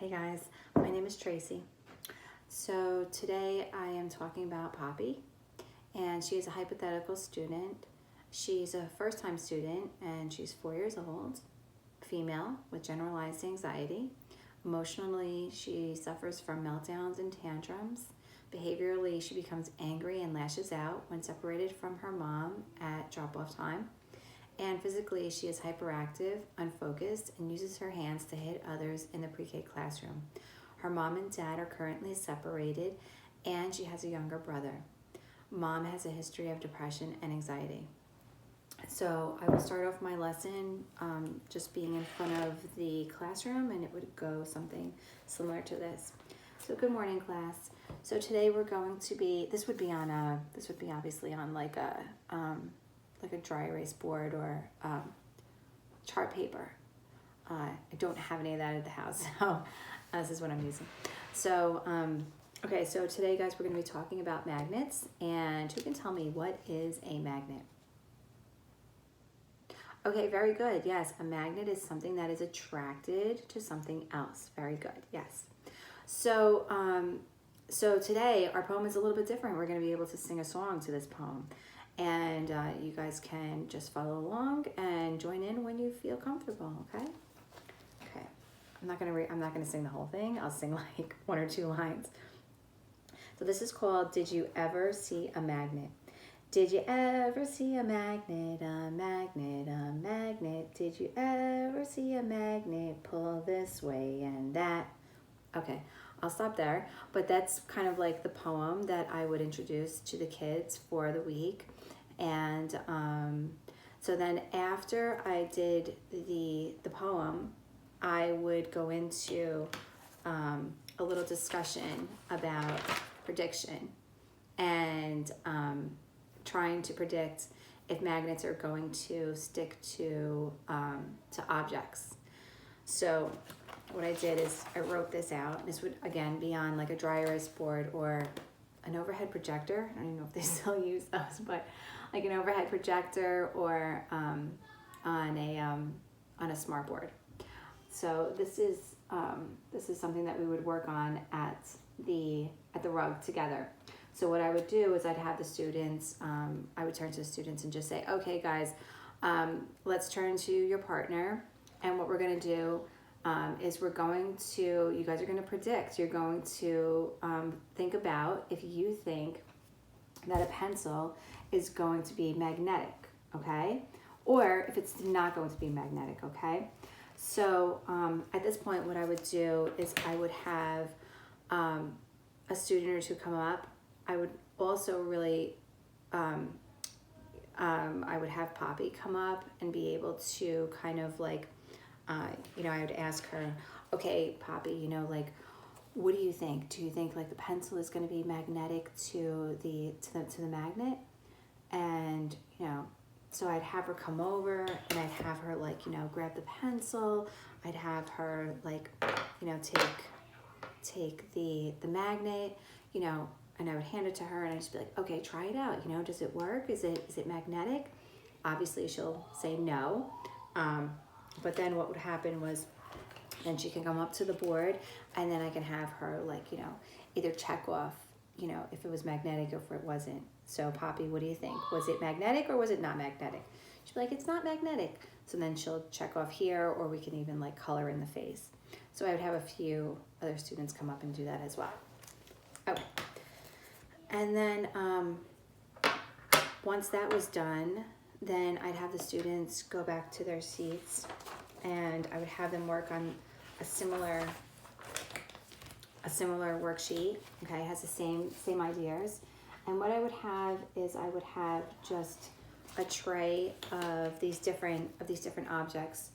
Hey guys, my name is Tracy. So today I am talking about Poppy, and she is a hypothetical student. She's a first-time student and she's 4 years old, female with generalized anxiety. Emotionally, she suffers from meltdowns and tantrums. Behaviorally, she becomes angry and lashes out when separated from her mom at drop-off time. And physically, she is hyperactive, unfocused, and uses her hands to hit others in the pre-K classroom. Her mom and dad are currently separated, and she has a younger brother. Mom has a history of depression and anxiety. So I will start off my lesson just being in front of the classroom, and it would go something similar to this. So good morning, class. So today we're going to be, this would be obviously on like a dry erase board or chart paper. I don't have any of that at the house, so this is what I'm using. So, okay, so today, guys, we're going to be talking about magnets, and who can tell me what is a magnet? Okay, very good. Yes, a magnet is something that is attracted to something else. Very good. Yes. So, so today our poem is a little bit different. We're going to be able to sing a song to this poem. And you guys can just follow along and join in when you feel comfortable, okay? Okay. I'm not gonna sing the whole thing. I'll sing like 1 or 2 lines. So this is called Did You Ever See a Magnet? Did you ever see a magnet, a magnet, a magnet? Did you ever see a magnet pull this way and that? Okay, I'll stop there. But that's kind of like the poem that I would introduce to the kids for the week. And so then after I did the poem, I would go into a little discussion about prediction and trying to predict if magnets are going to stick to objects. So what I did is I wrote this out. This would again be on like a dry erase board or an overhead projector. I don't even know if they still use those, but like an overhead projector or on a smart board. So this is something that we would work on at the rug together. So what I would do is I'd have the students, I would turn to the students and just say, okay guys, let's turn to your partner, and what we're gonna do is you guys are gonna predict, you're going to think about if you think that a pencil is going to be magnetic, okay? Or if it's not going to be magnetic, okay? So at this point, what I would do is I would have a student or two come up. I would also really, I would have Poppy come up and be able to kind of like, I would ask her, okay, Poppy, like, what do you think? Do you think like the pencil is going to be magnetic to the magnet? And, so I'd have her come over and I'd have her like, grab the pencil. I'd have her like, take the magnet, and I would hand it to her and I'd just be like, okay, try it out. Does it work? Is it magnetic? Obviously she'll say no. But then what would happen was then she can come up to the board and then I can have her like, either check off, if it was magnetic or if it wasn't. So Poppy, what do you think? Was it magnetic or was it not magnetic? She'd be like, it's not magnetic. So then she'll check off here, or we can even like color in the face. So I would have a few other students come up and do that as well. Okay. And then once that was done, then I'd have the students go back to their seats and I would have them work on a similar worksheet. Okay, it has the same ideas. And what I would have is I would have just a tray of these different objects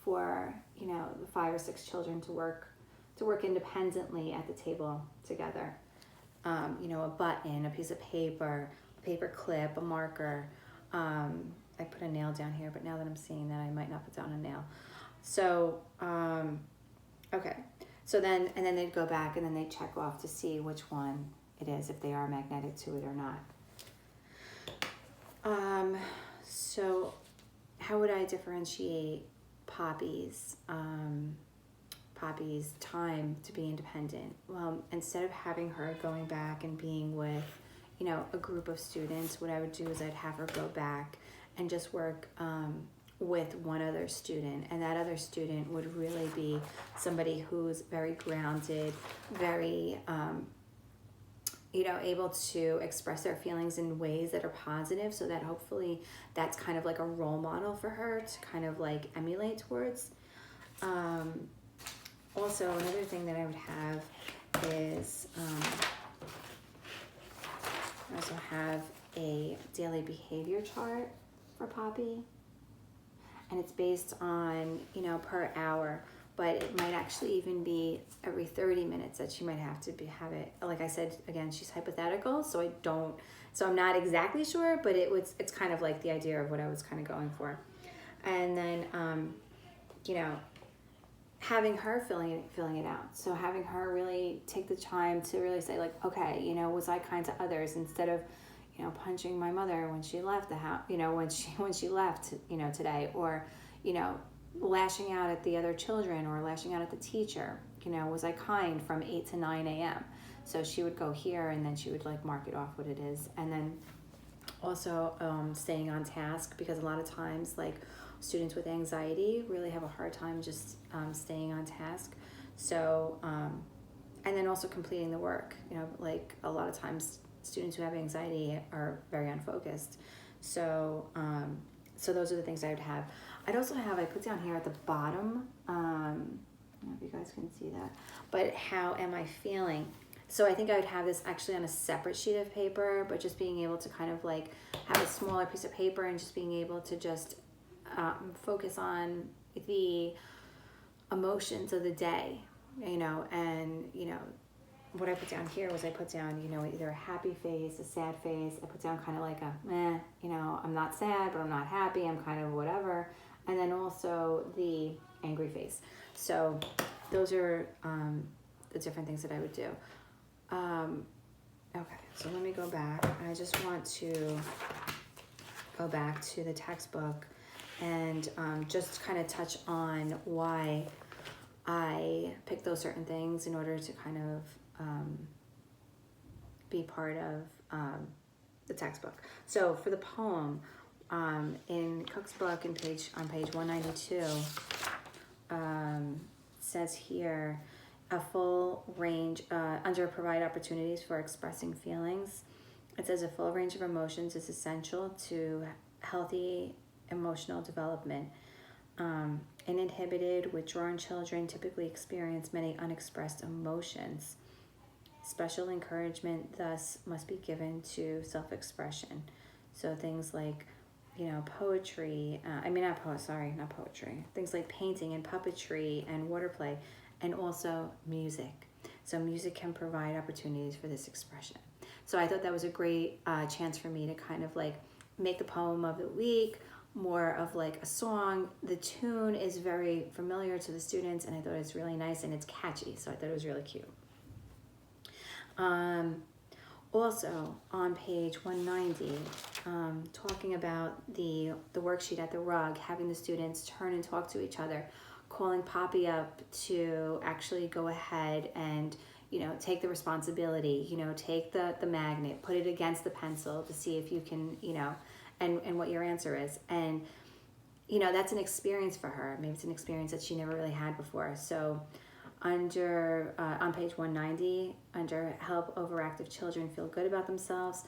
for the 5 or 6 children to work independently at the table together. A button, a piece of paper, a paper clip, a marker. I put a nail down here, but now that I'm seeing that, I might not put down a nail. So, okay. So then they'd go back and then they'd check off to see which one it is, if they are magnetic to it or not. So how would I differentiate Poppy's Poppy's time to be independent. Well, instead of having her going back and being with, you know, a group of students, what I would do is I'd have her go back and just work with one other student, and that other student would really be somebody who's very grounded, very you know, able to express their feelings in ways that are positive, so that hopefully that's kind of like a role model for her to kind of like emulate towards. Also, another thing that I would have is I also have a daily behavior chart for Poppy, and it's based on, you know, per hour, but it might actually even be every 30 minutes that she might have to have it. Like I said, again, she's hypothetical, so I'm not exactly sure, but it's kind of like the idea of what I was kind of going for. And then, you know, having her filling it out. So having her really take the time to really say, like, okay, you know, was I kind to others, instead of, you know, punching my mother when she left the house, you know, when she left, you know, today, or, you know, lashing out at the other children or lashing out at the teacher. You know, was I kind from 8 to 9 a.m.? So she would go here, and then she would like mark it off what it is. And then also staying on task, because a lot of times like students with anxiety really have a hard time just staying on task. So and then also completing the work. You know, like a lot of times students who have anxiety are very unfocused. So so those are the things I would have. I'd also have, I put down here at the bottom, I don't know if you guys can see that, but how am I feeling? So I think I would have this actually on a separate sheet of paper, but just being able to kind of like have a smaller piece of paper and just being able to just focus on the emotions of the day, you know. And, you know, what I put down here was I put down, you know, either a happy face, a sad face. I put down kind of like a, you know, I'm not sad, but I'm not happy. I'm kind of whatever. And then also the angry face. So those are the different things that I would do. Okay, so let me go back. I just want to go back to the textbook and just kind of touch on why I picked those certain things in order to kind of be part of the textbook. So for the poem, in Cook's book on page 192, says here, a full range, under provide opportunities for expressing feelings. It says a full range of emotions is essential to healthy emotional development. Uninhibited, withdrawn children typically experience many unexpressed emotions. Special encouragement thus must be given to self-expression. So things like, you know, poetry, not poetry, things like painting and puppetry and water play, and also music. So music can provide opportunities for this expression. So I thought that was a great chance for me to kind of like make the poem of the week more of like a song. The tune is very familiar to the students, and I thought it's really nice and it's catchy, so I thought it was really cute. Also on page 190, talking about the worksheet at the rug, having the students turn and talk to each other, calling Poppy up to actually go ahead and, you know, take the responsibility, you know, take the magnet, put it against the pencil to see if you can, you know, and what your answer is. And, you know, that's an experience for her. Maybe it's an experience that she never really had before. So under on page 190, under help overactive children feel good about themselves,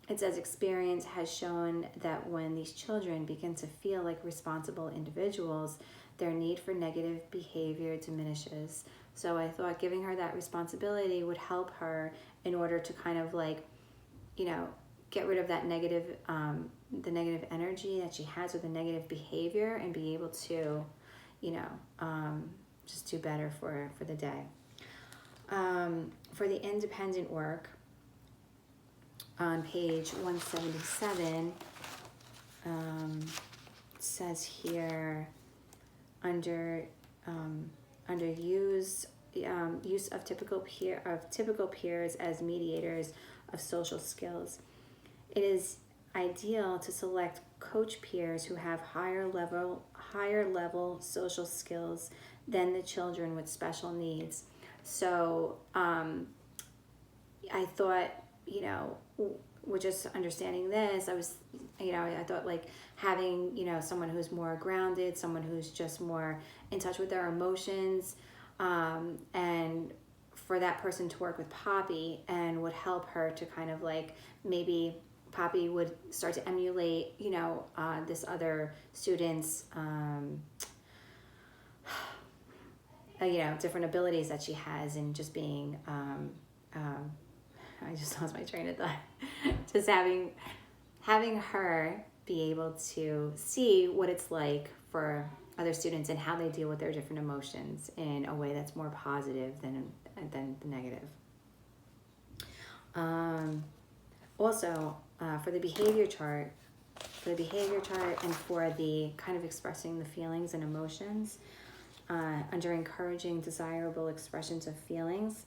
it says experience has shown that when these children begin to feel like responsible individuals, their need for negative behavior diminishes. So I thought giving her that responsibility would help her in order to kind of like, you know, get rid of that negative, the negative energy that she has, or the negative behavior, and be able to, you know, just do better for the day. For the independent work, on page 177, it says here, under use of typical peers as mediators of social skills. It is ideal to select coach peers who have higher level social skills than the children with special needs. So I thought, with just understanding this, I thought like having, someone who's more grounded, someone who's just more in touch with their emotions, and for that person to work with Poppy and would help her to kind of like, maybe Poppy would start to emulate, this other student's, different abilities that she has, and just being, I just lost my train of thought. Just having her be able to see what it's like for other students and how they deal with their different emotions in a way that's more positive than the negative. Also, for the behavior chart, and for the kind of expressing the feelings and emotions, under encouraging desirable expressions of feelings,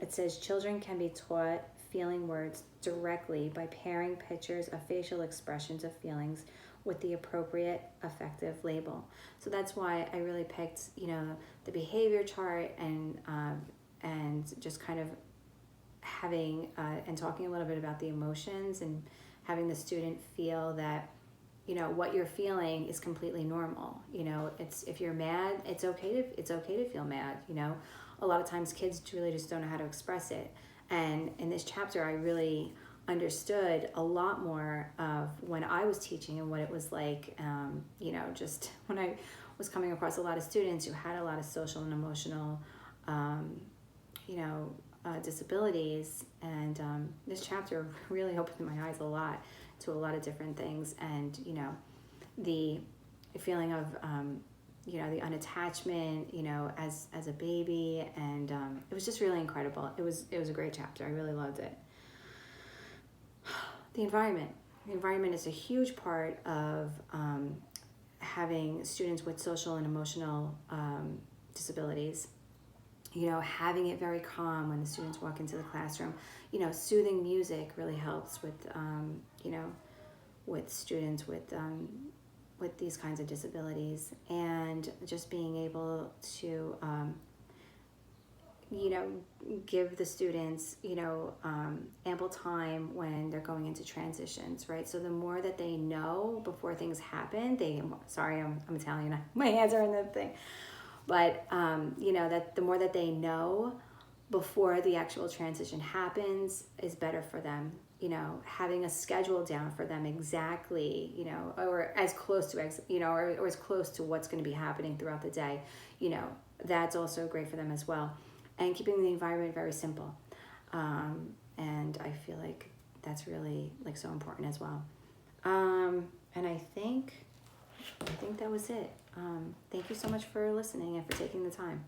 it says children can be taught feeling words directly by pairing pictures of facial expressions of feelings with the appropriate affective label. So that's why I really picked, the behavior chart, and just kind of having and talking a little bit about the emotions, and having the student feel that, what you're feeling is completely normal. It's, if you're mad, it's okay to feel mad. A lot of times kids really just don't know how to express it. And in this chapter, I really understood a lot more of when I was teaching and what it was like, just when I was coming across a lot of students who had a lot of social and emotional, disabilities. And this chapter really opened my eyes a lot to a lot of different things. And, the feeling of, the unattachment, as a baby. And it was just really incredible. It was a great chapter. I really loved it. The environment is a huge part of having students with social and emotional disabilities. Having it very calm when the students walk into the classroom. Soothing music really helps with, with students with these kinds of disabilities, and just being able to, give the students, ample time when they're going into transitions, right? So the more that they know before things happen, I'm Italian, my hands are in the thing. But, that the more that they know before the actual transition happens is better for them. Having a schedule down for them exactly, or as close to, or as close to what's going to be happening throughout the day, that's also great for them as well. And keeping the environment very simple. And I feel like that's really like so important as well. And I think that was it. Thank you so much for listening and for taking the time.